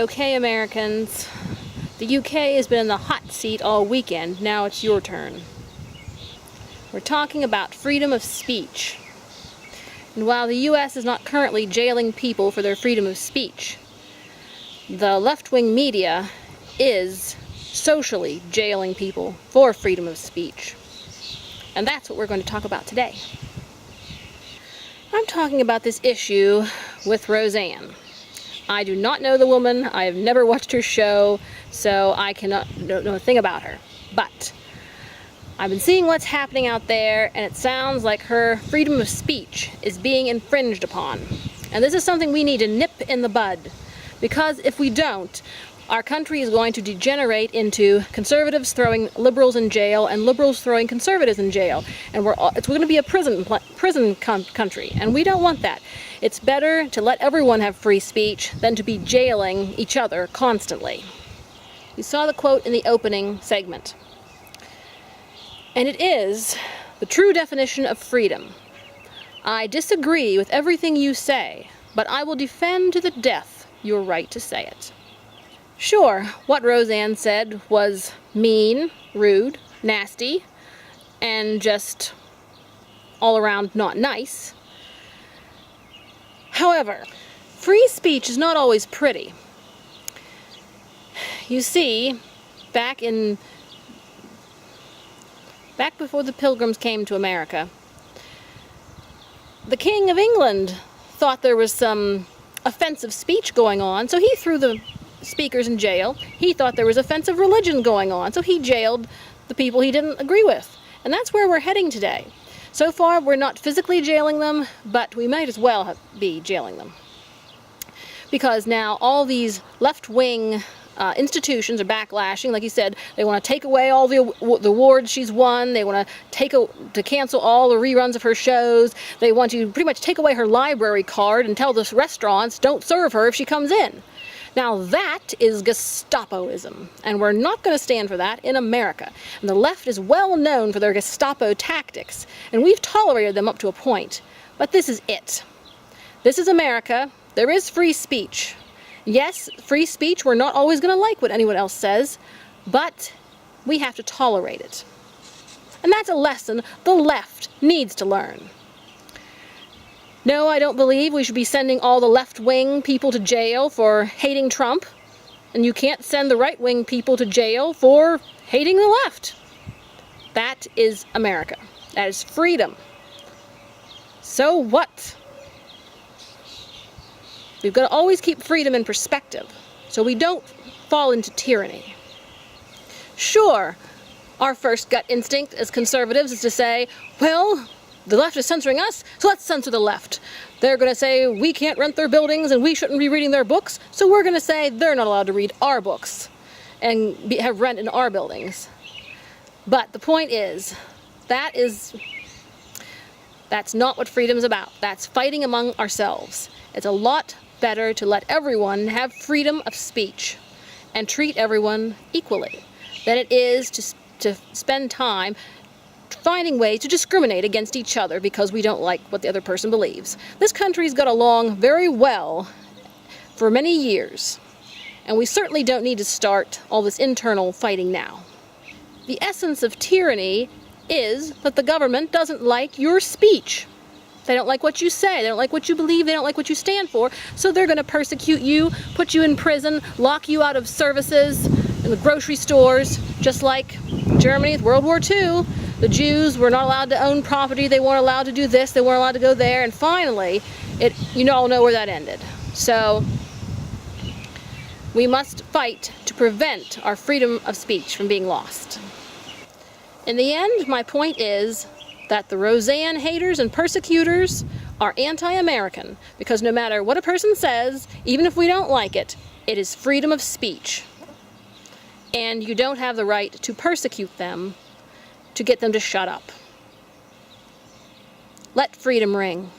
Okay, Americans, the UK has been in the hot seat all weekend. Now it's your turn. We're talking about freedom of speech. And while the US is not currently jailing people for their freedom of speech, the left-wing media is socially jailing people for freedom of speech. And that's what we're going to talk about today. I'm talking about this issue with Roseanne. I do not know the woman. I have never watched her show, so I cannot know a thing about her. But I've been seeing what's happening out there, and it sounds like her freedom of speech is being infringed upon. And this is something we need to nip in the bud, because if we don't, our country is going to degenerate into conservatives throwing liberals in jail and liberals throwing conservatives in jail. And it's going to be a prison country, and we don't want that. It's better to let everyone have free speech than to be jailing each other constantly. You saw the quote in the opening segment. And it is the true definition of freedom. I disagree with everything you say, but I will defend to the death your right to say it. Sure, what Roseanne said was mean, rude, nasty, and just all around not nice. However, free speech is not always pretty. You see, back before the Pilgrims came to America, the King of England thought there was some offensive speech going on, so he threw the speakers in jail. He thought there was offensive religion going on, so he jailed the people he didn't agree with. And that's where we're heading today. So far, we're not physically jailing them, but we might as well be jailing them. Because now all these left-wing institutions are backlashing. Like you said, they want to take away all the awards she's won. They want to cancel all the reruns of her shows. They want to pretty much take away her library card and tell the restaurants don't serve her if she comes in. Now that is Gestapoism, and we're not going to stand for that in America. And the left is well known for their Gestapo tactics, and we've tolerated them up to a point. But this is it. This is America. There is free speech. Yes, free speech, we're not always going to like what anyone else says, but we have to tolerate it. And that's a lesson the left needs to learn. No, I don't believe we should be sending all the left-wing people to jail for hating Trump, and you can't send the right-wing people to jail for hating the left. That is America. That is freedom. So what? We've got to always keep freedom in perspective, so we don't fall into tyranny. Sure, our first gut instinct as conservatives is to say, well, the left is censoring us, so let's censor the left. They're going to say we can't rent their buildings and we shouldn't be reading their books, so we're going to say they're not allowed to read our books and have rent in our buildings. But the point is, that's not what freedom is about. That's fighting among ourselves. It's a lot better to let everyone have freedom of speech and treat everyone equally than it is to spend time finding ways to discriminate against each other because we don't like what the other person believes. This country's got along very well for many years, and we certainly don't need to start all this internal fighting now. The essence of tyranny is that the government doesn't like your speech. They don't like what you say, they don't like what you believe, they don't like what you stand for, so they're going to persecute you, put you in prison, lock you out of services in the grocery stores, just like Germany, World War II. The Jews were not allowed to own property, they weren't allowed to do this, they weren't allowed to go there, and finally, you all know where that ended. So, we must fight to prevent our freedom of speech from being lost. In the end, my point is that the Roseanne haters and persecutors are anti-American, because no matter what a person says, even if we don't like it, it is freedom of speech. And you don't have the right to persecute them to get them to shut up. Let freedom ring.